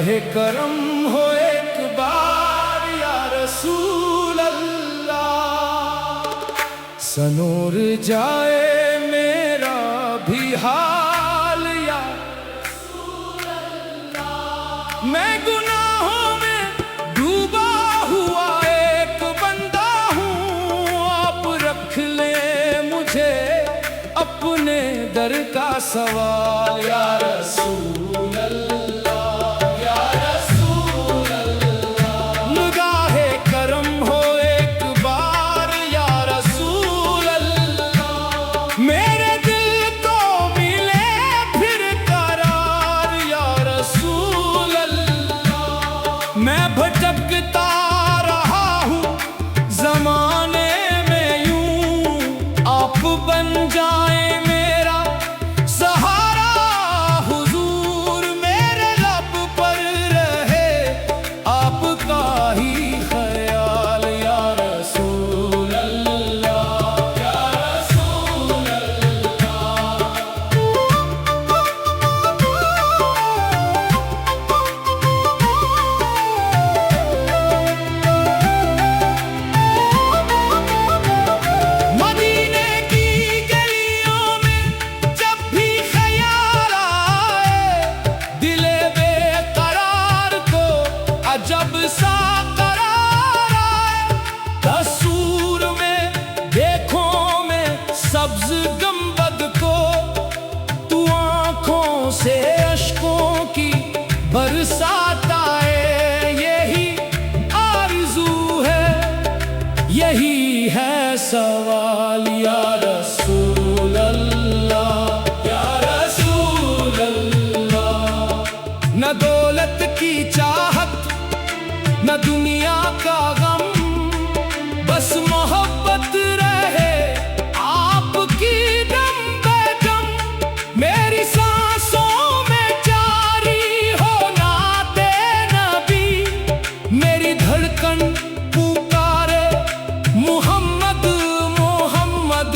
निगाहे करम हो एक बार या रसूल अल्लाह, सनूर जाए मेरा भी हाल या रसूल अल्लाह। मैं गुनाहों में डूबा हुआ एक बंदा हूँ, आप रख ले मुझे अपने दर का सवाल या रसूल अल्लाह, या रसूल अल्लाह। निगाहे करम हो एक बार या रसूल अल्लाह, मेरे दिल को मिले फिर करार या रसूल अल्लाह। मैं भटकता रहा हूँ जमाने में यूं, आप बन जाए जब सा करार आए, तस्वीर में देखो में सब्ज गंबद को, तू आंखों से अश्कों की बरसात आए। यही आरज़ू है, यही है सवाल या रसूल अल्लाह, या रसूल अल्लाह। न दौलत की चाहत न दुनिया का गम, बस मोहब्बत रहे आपकी दम बेदम। मेरी सांसों में जारी हो नाते नबी, मेरी धड़कन पुकारे मोहम्मद मोहम्मद।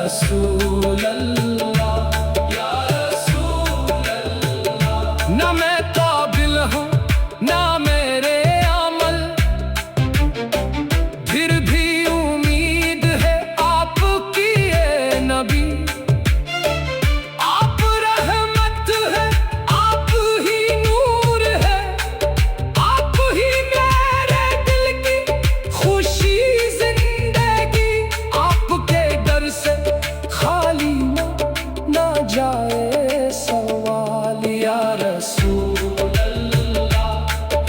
रसूल अल्लाह, या रसूल अल्लाह। ना मैं काबिल हूँ ना मेरे अमल, फिर भी उम्मीद है आपकी ये नबी। आप रहमत है, आप ही नूर है, आप ही मेरे दिल की खुशी जिंदगी। आपके डर से खाली ना जाए सवाल, या रसूल अल्लाह,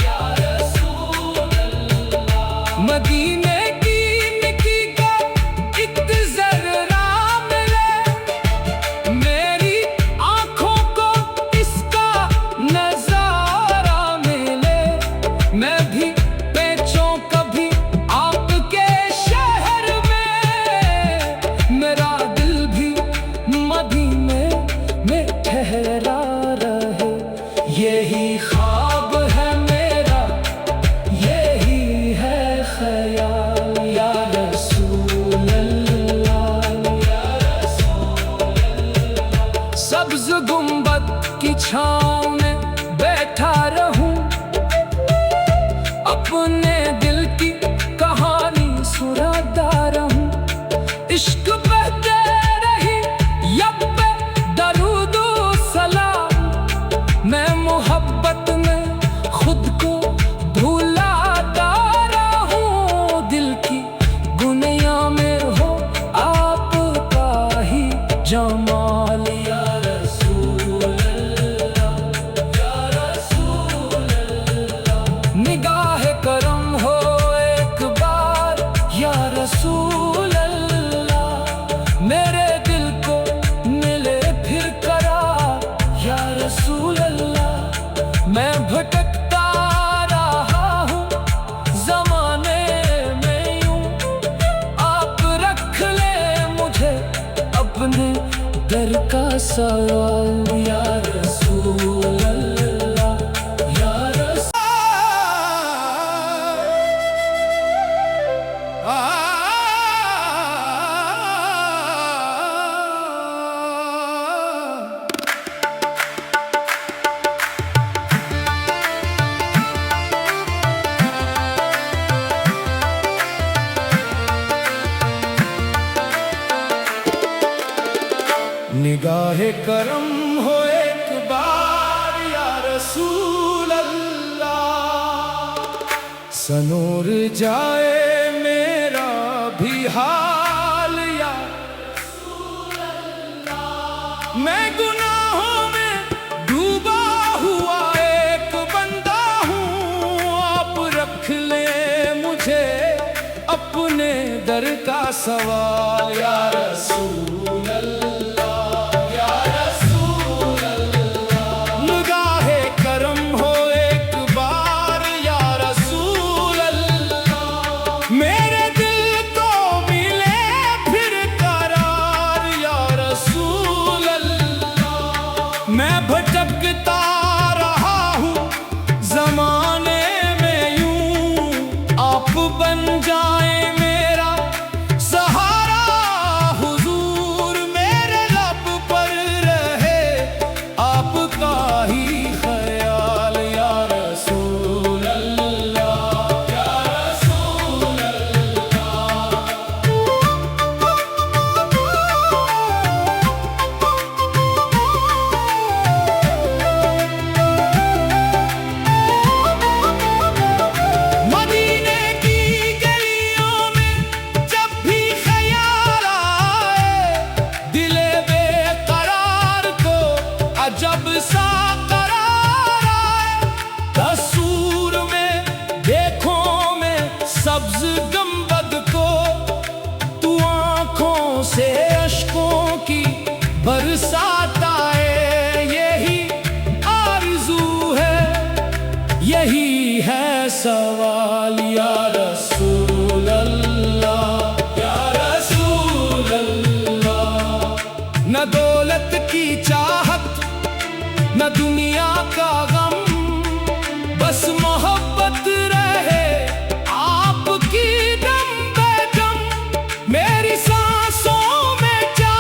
या रसूल अल्लाह। मदीने की मिट्टी का एक जर्रा मिले, मेरी आंखों को इसका नजारा मिले। मैं भी बेचूं कभी आपके शहर में, मेरा दिल भी मदीने में ठहरा रहे। यही ख्वाब है मेरा, यही है ख्याल, या रसूल अल्लाह, या रसूल अल्लाह। सब्ज गुंबद की छाँव में बैठा रहूं, अपने दिल की कहानी सुनाता रहूं। इश्क बहते रही लब पे दरूद सलाम, मैं मोहब्बत में खुद को भुलाता रहूं। दिल की दुनिया में हो आपका ही जमाल, या रसूल अल्लाह, या रसूल अल्लाह। निगाह करम हो एक बार, या रसूल अल्लाह। मेरे दिल को मिले फिर करार, या रसूल अल्लाह। मैं भटकता रहा हूँ जमाने में यूं, आप रख ले मुझे अपने दर का सवाल, या रसूल अल्लाह, या रसूल। निगाहे करम हो एक बार, या रसूल अल्लाह। सनूर जाए मेरा भी हाल, या रसूल अल्लाह। मैं गुनाहों में डूबा हुआ एक बंदा हूँ, आप रख ले मुझे अपने दर का सवाल, या रसूल अल्लाह। मैं भटकता रहा हूँ जमाने में यूं, आप बन जाए मेरा सहारा। हुजूर मेरे लब पर रहे आपका ही ख्याल, या रसूल अल्लाह, या रसूल अल्लाह। जब सा करार आए, तस्सूर में देखो में सब्ज गंबद को, तू आंखों से अश्कों की बरसात आए। यही आरज़ू है, यही है सवाल, या रसूल अल्लाह, या रसूल अल्लाह। न दौलत की चाहत न दुनिया का गम, बस मोहब्बत रहे आपकी दम पे दम। मेरी सांसों में जा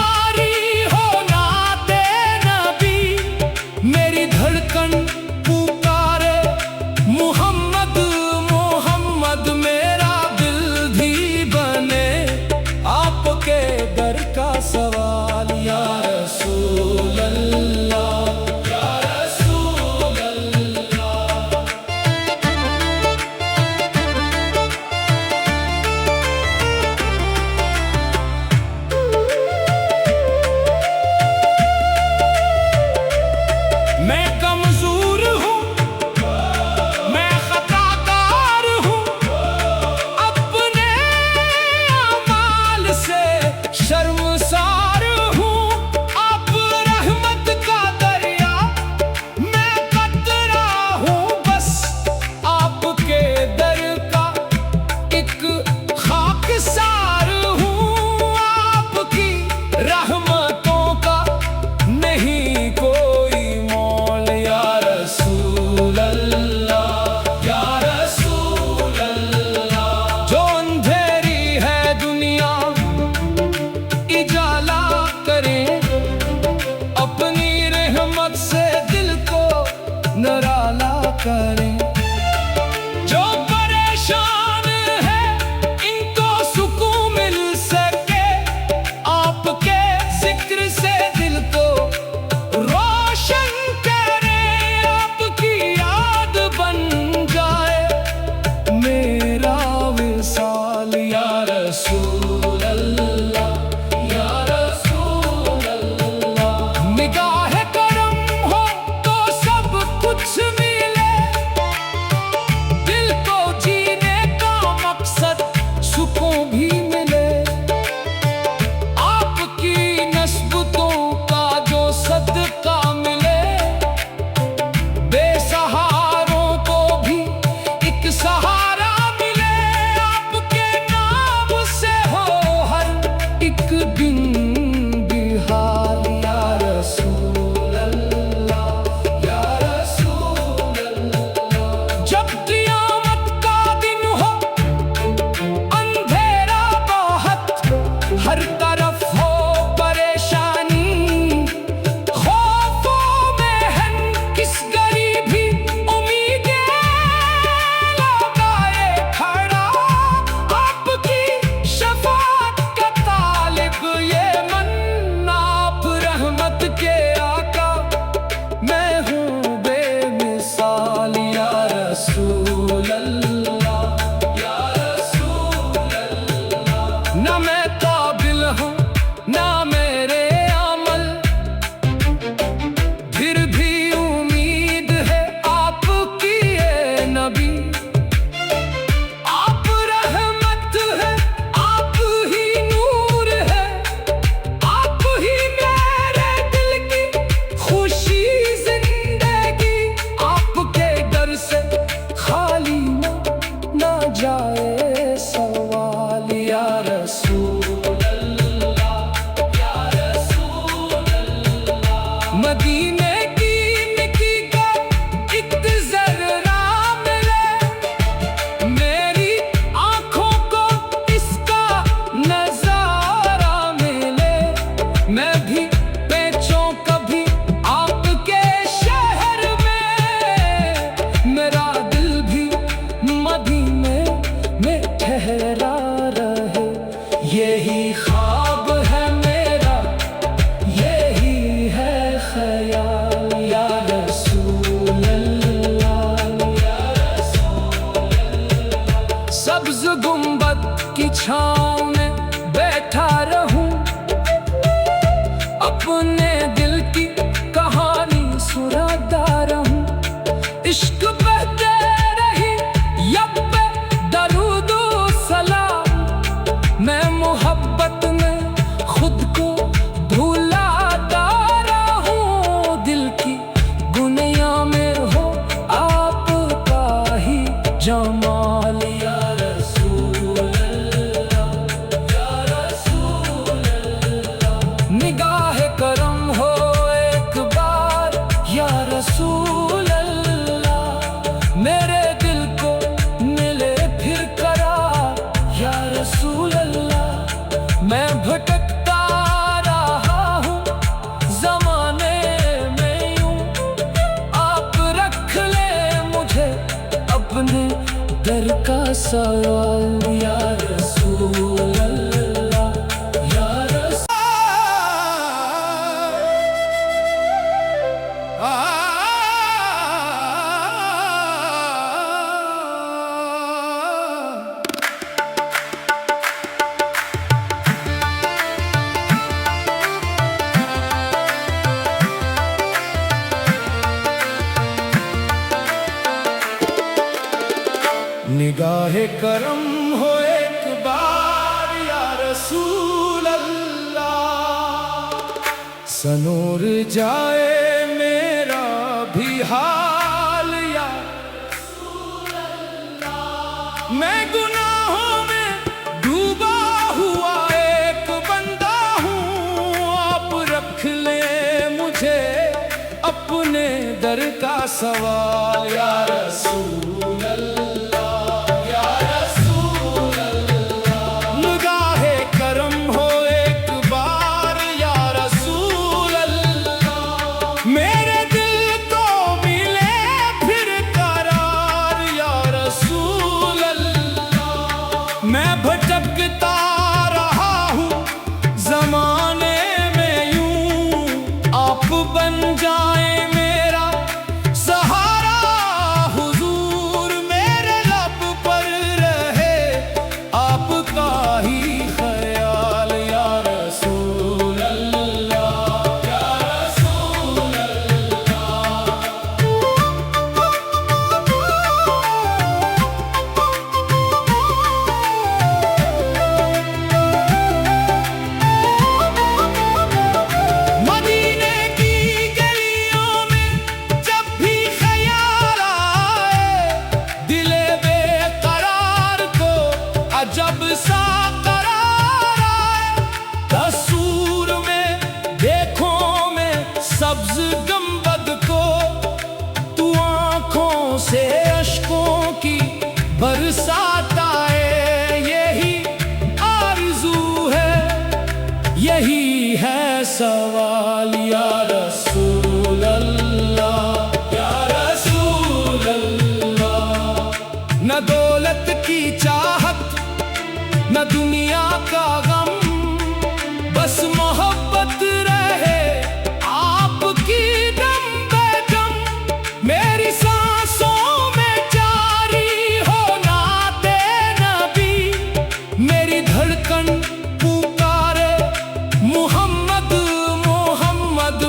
अपने दिल की कहानी सुनाता रहूं। इश्क बहते रही लब पे दरूदो सलाम। मैं मोहब्बत में खुद को भुलाता रहूं। दिल की दुनिया में हो आपका ही जमाल या रसूल अल्लाह, या रसूल अल्लाह। निगाह करम हो एक बार या रसूल अल्लाह। मेरे दिल को मिले फिर करार या रसूल अल्लाह। मैं भटकता रहा हूँ ज़माने में यूं, आप रख ले मुझे अपने दर का सवाल या रसूल अल्लाह, या रसूल। निगाहे करम हो एक बार या रसूल अल्लाह। सनूर जाए मेरा भी हाल या रसूल अल्लाह। मैं गुनाहों में डूबा हुआ एक बंदा हूँ, आप रख ले मुझे अपने दर का सवाल या रसूल अल्लाह। मैं भटकता रहा हूँ ज़माने में यूं, आप बन जाए मेरा सहारा हुजूर। मेरे लब पर रहे आपका ही ख्याल या रसूल अल्लाह, या रसूल अल्लाह। जब सा करार आए तस्वीर में देखो मैं सब्ज गंबद को, तू आंखों से अश्कों की बरसात आए। यही आरज़ू है, यही है सवाल या रसूल अल्लाह, या रसूल अल्लाह। न दौलत की चाहत न दुनिया का गम, बस मोहब्बत रहे आपकी दम बेदम। मेरी सांसों में जारी हो नाते नबी, मेरी धड़कन पुकारे मोहम्मद मोहम्मद।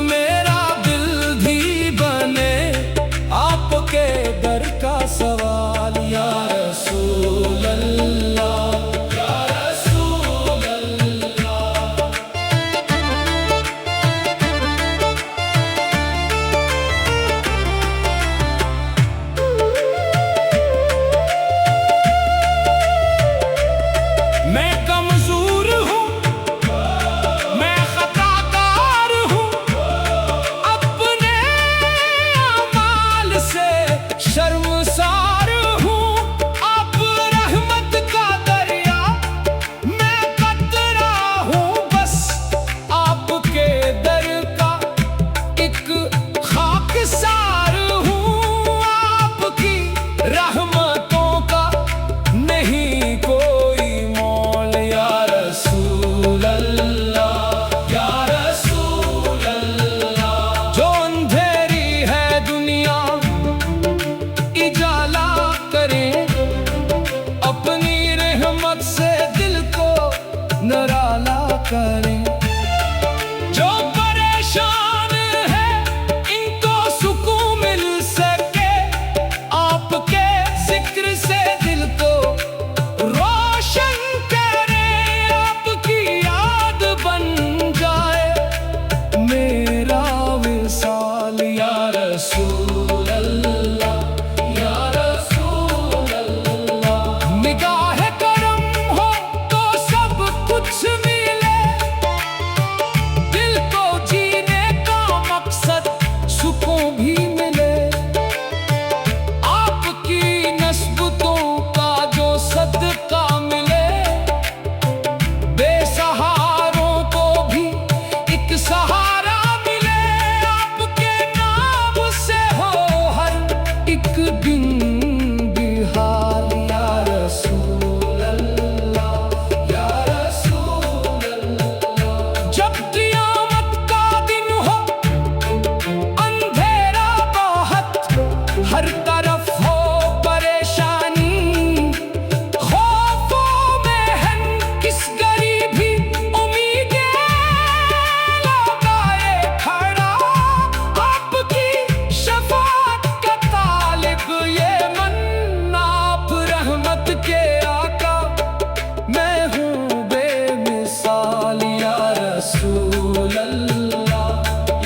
रसूल अल्लाह,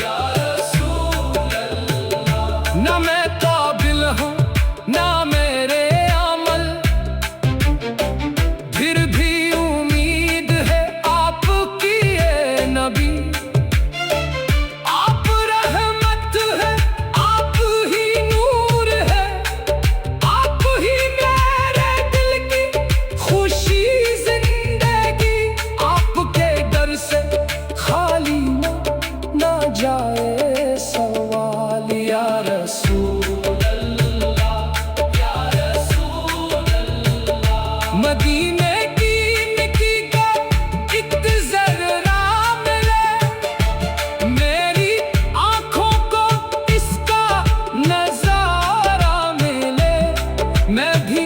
या रसूल अल्लाह। ना मैं काबिल हूँ ना मेरे अमल, फिर भी उम्मीद है आपकी ए नबी। आप रहमत है, आप ही नूर है, आप ही मेरे दिल की खुशी जिंदगी। आपके डर से खाली ना जाए सवाल, या रसूल अल्लाह, या रसूल अल्लाह। मदीने की मिट्टी का एक ज़र्रा मिले, मेरी आँखों को इसका नजारा मिले। मैं भी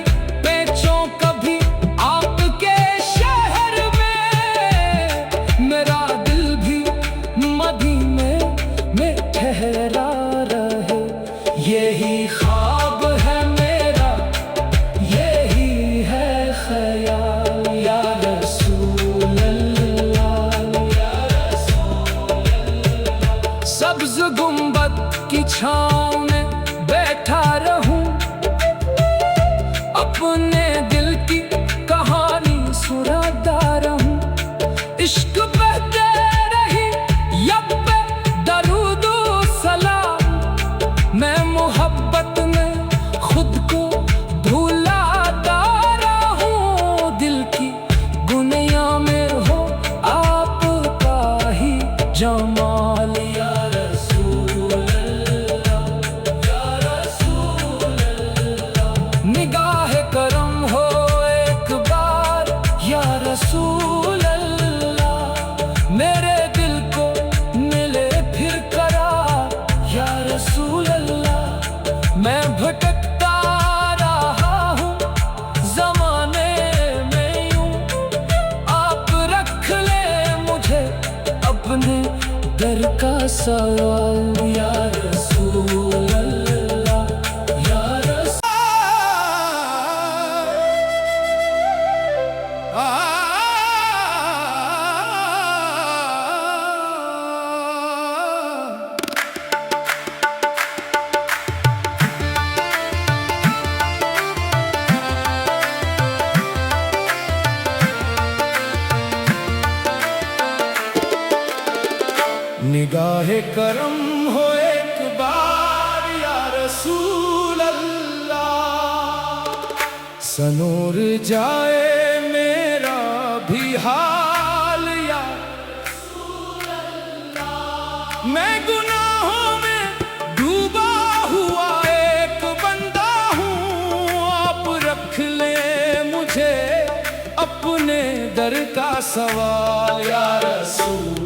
बेचूं कभी आपके शहर में, मेरा दिल भी मदीने में ठहरा रहे। यही ख्वाब है मेरा, यही है ख्याल, या रसूल अल्लाह, या रसूल अल्लाह। सब्ज गुंबद की छाँव में बैठा रहूं, अपने दिल की कहानी सुनाता रहूं। इश्क बहते रही लब पे दरूद सलाम, मैं मोहब्बत में खुद को भुलाता रहूं। दिल की दुनिया में हो आपका ही जमाल, या रसूल अल्लाह, या रसूल अल्लाह। निगाह करम हो एक बार, या रसूल अल्लाह। मेरे दिल को मिले फिर करार, या रसूल अल्लाह। मैं भटकता रहा हूँ ज़माने में यूं, आप रख ले मुझे अपने दर का सवाल, या रसूल अल्लाह, या रसूल। निगाहे करम हो एक बार, या रसूल अल्लाह। सनूर जाए मेरा भी हाल, या रसूल अल्लाह। मैं गुनाहों में डूबा हुआ एक बंदा हूँ, आप रख ले मुझे अपने दर का सवाल, या रसूल